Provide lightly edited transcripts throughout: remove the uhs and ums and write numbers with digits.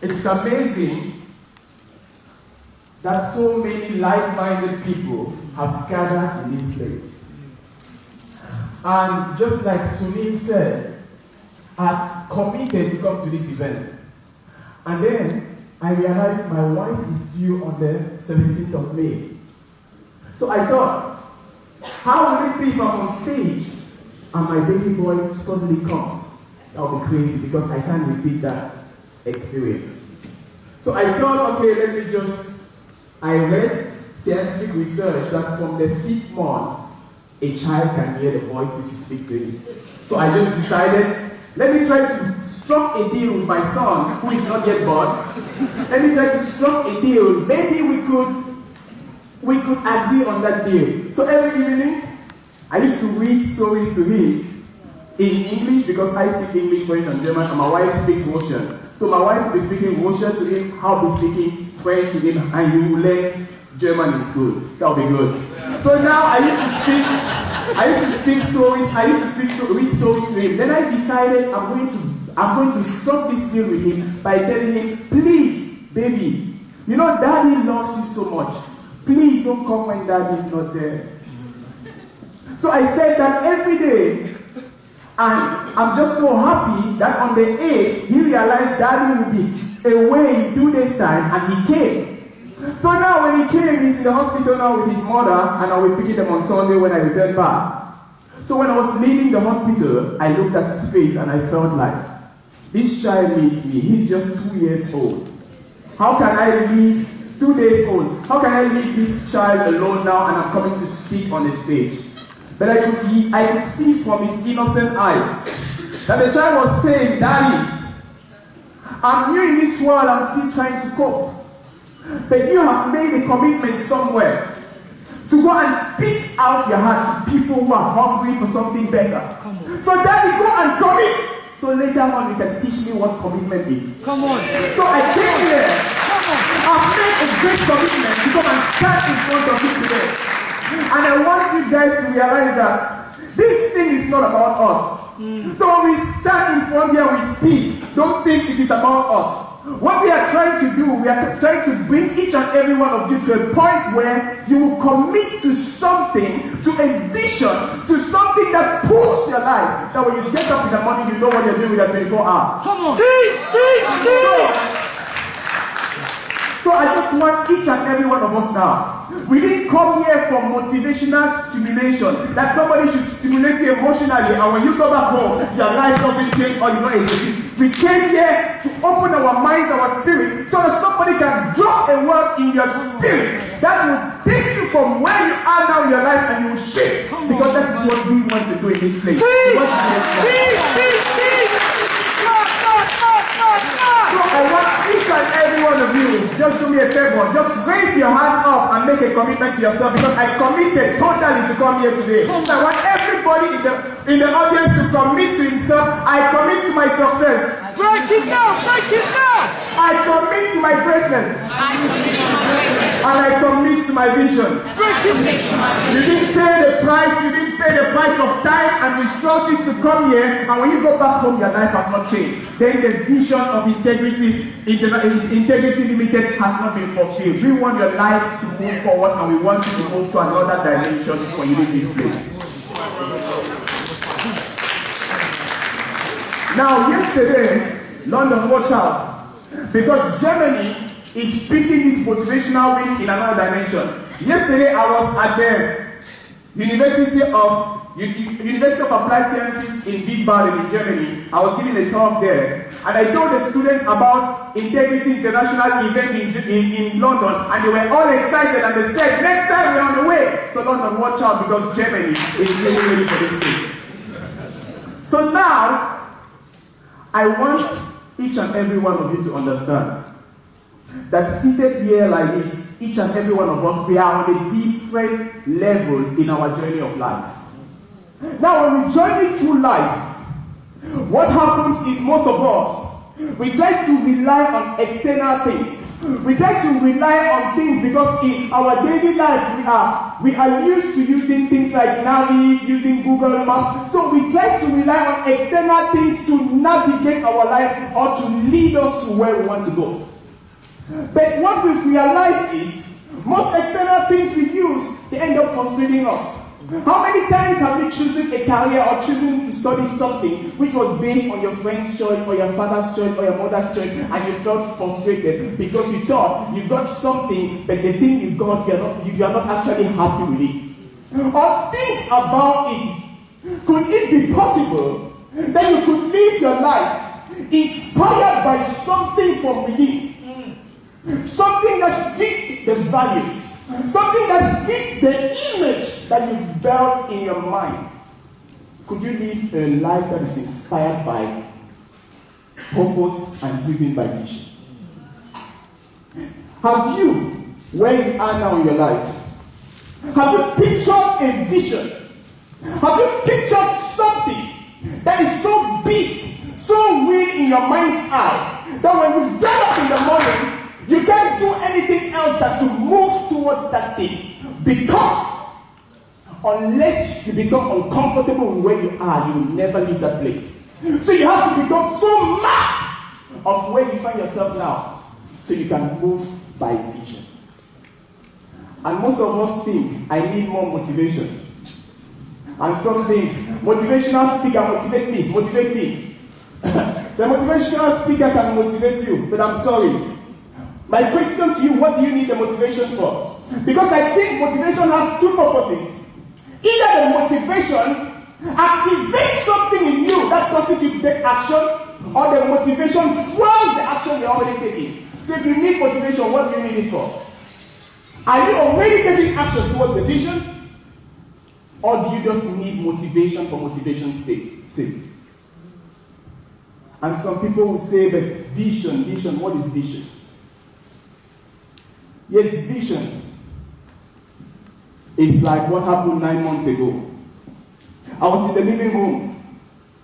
It's amazing that so many like-minded people have gathered in this place. And just like Sunil said, I've committed to come to this event. And then I realized my wife is due on the 17th of May. So I thought, how will it be if I'm on stage and my baby boy suddenly comes? That would be crazy because I can't repeat that experience. So I thought, okay, I read scientific research that from the 5th month, a child can hear the voice which you speak to him. So I just decided, let me try to struck a deal with my son, who is not yet born. Let me try to struck a deal. Maybe we could agree on that deal. So every evening, I used to read stories to him in English because I speak English, French, and German, and my wife speaks Russian. So my wife will be speaking Russian to him, I'll be speaking French to him, and he will learn German in school. That'll be good. So now I used to read stories to him. Then I decided I'm going to struck this deal with him by telling him, please, baby, you know daddy loves you so much. Please don't come when daddy is not there. So I said that every day. And I'm just so happy that on the 8th, he realized daddy would be away in 2 days' time, and he came. So now when he came, he's in the hospital now with his mother, and I will pick him on Sunday when I return back. So when I was leaving the hospital, I looked at his face and I felt like, this child needs me. He's just 2 years old. How can I leave 2 days old? How can I leave this child alone now and I'm coming to speak on the stage? But I could see from his innocent eyes that the child was saying, Daddy, I'm new in this world, I'm still trying to cope. But you have made a commitment somewhere to go and speak out your heart to people who are hungry for something better. So Daddy, go and commit. So later on you can teach me what commitment is. Come on. So I came here. I've made a great commitment to come and stand in front of you today. And I want you guys to realize that this thing is not about us. So when we stand in front here, we speak. Don't think it is about us. What we are trying to do, we are trying to bring each and every one of you to a point where you will commit to something, to a vision, to something that pulls your life. That when you get up in the morning, you know what you're doing with your 24 hours. Come on. Teach. So I just want each and every one of us now. We didn't come here for motivational stimulation, that somebody should stimulate you emotionally, and when you go back home, your life doesn't change or you know it's We came here to open our minds, our spirit, so that somebody can drop a word in your spirit that will take you from where you are now in your life and you will shift. Because that is what we want to do in this place. So I want each and every one of you, just do me a favor, just raise your hand up and make a commitment to yourself, because I committed totally to come here today. So I want everybody in the audience to commit to himself. I commit to my success. Break it down, break it down. I commit to my greatness. And I commit to my vision. You didn't pay the price, of time and resources to come here, and when you go back home, your life has not changed. Then the vision of Integrity Limited has not been fulfilled. We want your lives to move forward, and we want you to move to another dimension when you leave this place. Now, yesterday, London, watch out, because Germany is speaking this motivational week in another dimension. Yesterday, I was at the University of Applied Sciences in Wiesbaden in Germany. I was giving a talk there, and I told the students about Integrity International event in London, and they were all excited, and they said, next time we're on the way. So London, watch out, because Germany is really ready for this thing. So now, I want each and every one of you to understand that seated here like this, each and every one of us, we are on a different level in our journey of life. Now, when we journey through life, what happens is most of us, We try to rely on external things. We try to rely on things because in our daily life we are used to using things like Navis, using Google Maps. So we try to rely on external things to navigate our life or to lead us to where we want to go. But what we've realized is most external things we use, they end up frustrating us. How many times have you chosen a career or chosen to study something which was based on your friend's choice or your father's choice or your mother's choice, and you felt frustrated because you thought you got something, but the thing you got, you are not actually happy with it? Or think about it. Could it be possible that you could live your life inspired by something from within? Something that fits the values. Something that fits the image that you've built in your mind. Could you live a life that is inspired by purpose and driven by vision? Have you, where you are now in your life, have you pictured a vision? Have you pictured something that is so big, so big in your mind's eye, that when you get up in the morning, you can't do anything else than to move towards that thing? Because unless you become uncomfortable with where you are, you will never leave that place. So you have to become so mad of where you find yourself now, so you can move by vision. And most of us think, I need more motivation. And some things, motivational speaker motivate me. The motivational speaker can motivate you, but I'm sorry. My question to you, what do you need the motivation for? Because I think motivation has two purposes. Either the motivation activates something in you that causes you to take action, or the motivation fuels the action you're already taking. So if you need motivation, what do you need it for? Are you already taking action towards the vision? Or do you just need motivation for motivation's sake? And some people will say, but vision, what is vision? Yes, vision is like what happened 9 months ago. I was in the living room,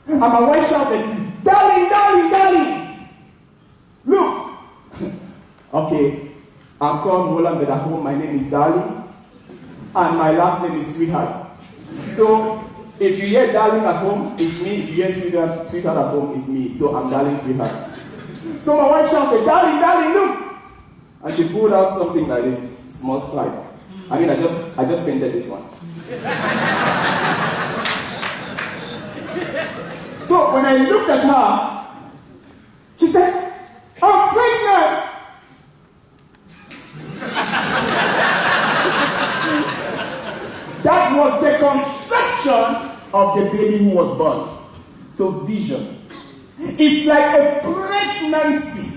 and my wife shouted, darling, look. Okay, I'm called Roland, but at home my name is Darling, and my last name is Sweetheart. So, if you hear darling at home, it's me. If you hear sweetheart at home, it's me. So I'm darling, sweetheart. So my wife shouted, darling, look. And she pulled out something like this, small slide. I mean, I just painted this one. So when I looked at her, she said, I'm pregnant. That was the conception of the baby who was born. So vision. It's like a pregnancy.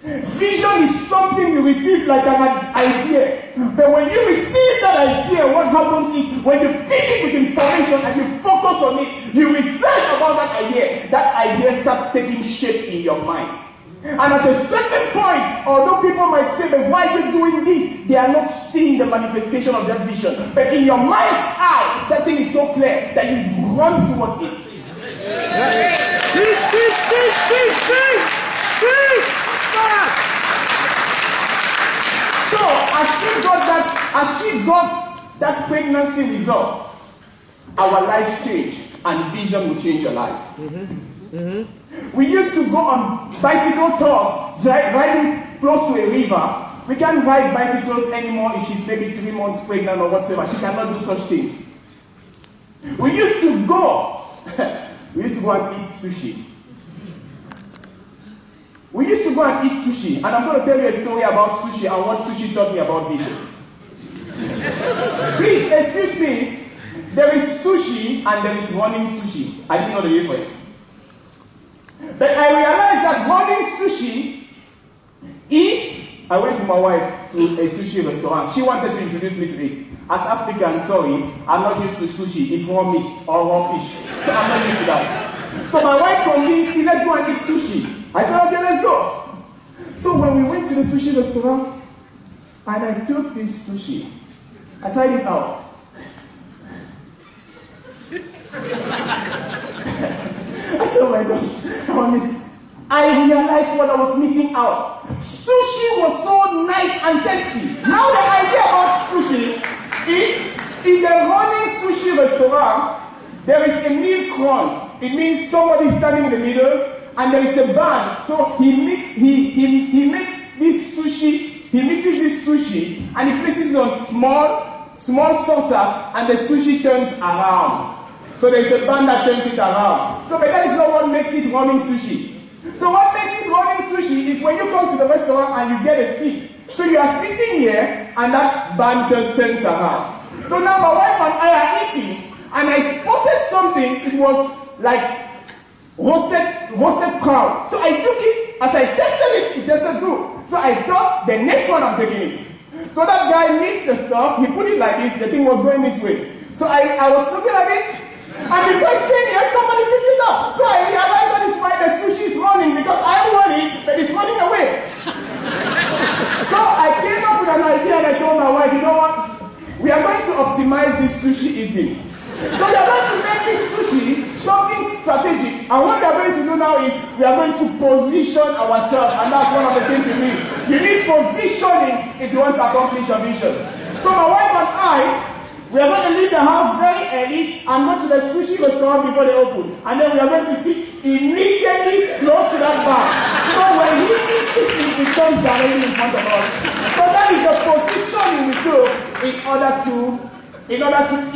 Vision is something you receive like an idea. But when you receive that idea, what happens is when you fill it with information and you focus on it, you research about that idea starts taking shape in your mind. And at a certain point, although people might say, but why are you doing this? They are not seeing the manifestation of that vision. But in your mind's eye, that thing is so clear that you run towards it. So, as she got that pregnancy result, our lives changed, and vision will change your life. We used to go on bicycle tours, riding close to a river. We can't ride bicycles anymore if she's maybe 3 months pregnant or whatsoever. She cannot do such things. We used to go and eat sushi. We used to go and eat sushi, and I'm going to tell you a story about sushi and what sushi taught me about vision. Please, excuse me, there is sushi and there is running sushi. I didn't know the difference. But I realized that running sushi is, I went with my wife to a sushi restaurant. She wanted to introduce me to it. As African, sorry, I'm not used to sushi. It's raw meat or raw fish. So I'm not used to that. So my wife convinced me, let's go and eat sushi. I said, okay, let's go. So when we went to the sushi restaurant, and I took this sushi, I tried it out. I said, oh my gosh, I realized what I was missing out. Sushi was so nice and tasty. Now the idea about sushi is, in the running sushi restaurant, there is a meal crunch. It means somebody standing in the middle, and there is a band. So he makes this sushi. He mixes this sushi, and he places it on small saucers, and the sushi turns around. So there is a band that turns it around. So, but that is not what makes it running sushi. So what makes it running sushi is when you come to the restaurant and you get a seat. So you are sitting here, and that band just turns around. So now my wife and I are eating, and I spotted something. It was like roasted crown. So I took it. As I tested it, it tasted good. So I thought, the next one I'm taking it. So that guy mixed the stuff. He put it like this. The thing was going this way. So I was looking at it, and before it came here, somebody picked it up. So I realized that is why the sushi is running, because I am running, but it's running away. So I came up with an idea, and I told my wife, you know what? We are going to optimize this sushi eating. So we are going to make this sushi something strategic. And what we are going to do now is we are going to position ourselves. And that's one of the things you need. You need positioning if you want to accomplish your vision. So my wife and I, we are going to leave the house very early and go to the sushi restaurant before they open. And then we are going to sit immediately close to that bar. So when he eats it comes directly in front of us. So that is the positioning we do in order to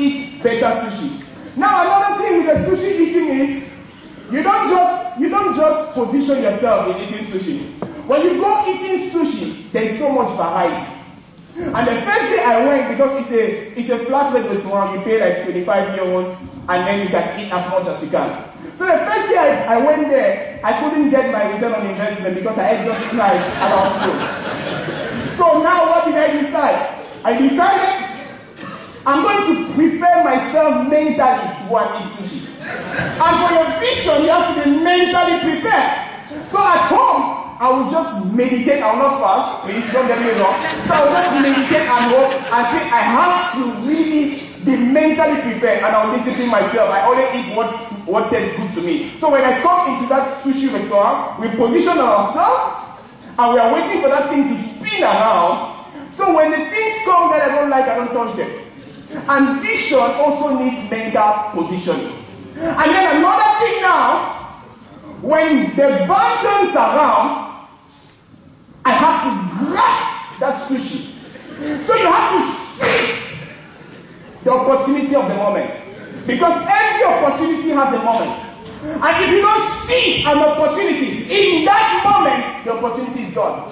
eat better sushi. Now another thing with the sushi eating is you don't just position yourself in eating sushi. When you go eating sushi, there is so much variety. And the first day I went, because it's a flat rate restaurant, you pay like 25 euros and then you can eat as much as you can. So the first day I went there, I couldn't get my return on investment because I had just nice at our school. So now what did I decide? I decided I'm going to prepare myself mentally to go and eat sushi. And for your vision, you have to be mentally prepared. So at home, I will just meditate. I will not fast. Please don't get me wrong. So I will just meditate and hope and say I have to really be mentally prepared, and I will discipline myself. I only eat what tastes good to me. So when I come into that sushi restaurant, we position ourselves and we are waiting for that thing to spin around. So when the things come that I don't like, I don't touch them. And vision also needs mental positioning. And then another thing now, when the band turns around, I have to grab that sushi. So you have to seize the opportunity of the moment. Because every opportunity has a moment. And if you don't seize an opportunity, in that moment, the opportunity is gone.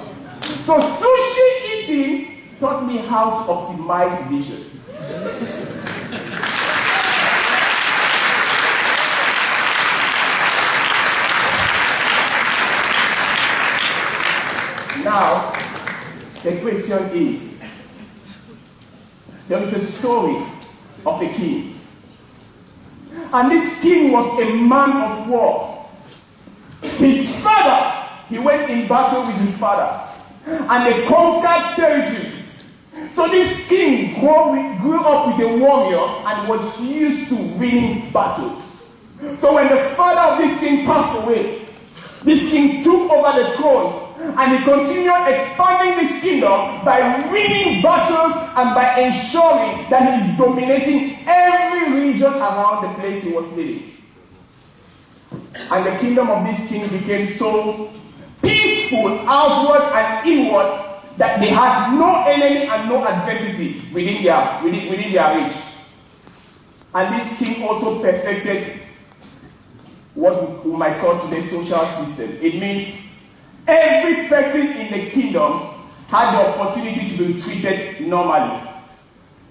So sushi eating taught me how to optimize vision. Now, the question is, there is a story of a king. And this king was a man of war. His father, he went in battle with his father. And they conquered territories. So this king grew up with a warrior and was used to winning battles. So when the father of this king passed away, this king took over the throne and he continued expanding this kingdom by winning battles and by ensuring that he is dominating every region around the place he was living. And the kingdom of this king became so peaceful outward and inward that they had no enemy and no adversity within their reach. And this king also perfected what we might call today social system. It means every person in the kingdom had the opportunity to be treated normally.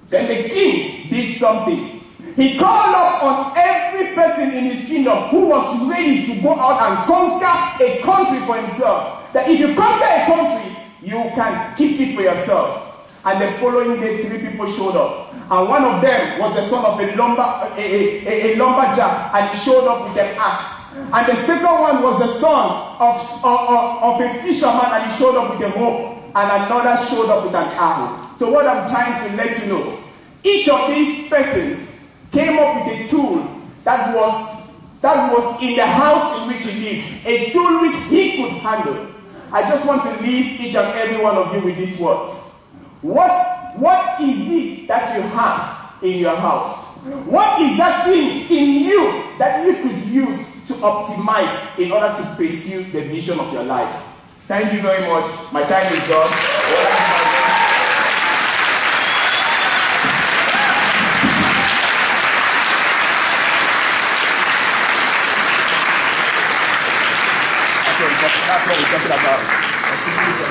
Then the king did something. He called up on every person in his kingdom who was ready to go out and conquer a country for himself. That if you conquer a country, you can keep it for yourself. And the following day, 3 people showed up. And one of them was the son of a lumberjack, and he showed up with an axe. And the second one was the son of a fisherman, and he showed up with a rope. And another showed up with an arrow. So what I'm trying to let you know, each of these persons came up with a tool that was that was in the house in which he lived, a tool which he could handle. I just want to leave each and every one of you with these words. What is it that you have in your house? What is that thing in you that you could use to optimize in order to pursue the vision of your life? Thank you very much. My time is gone. That's what we're talking about.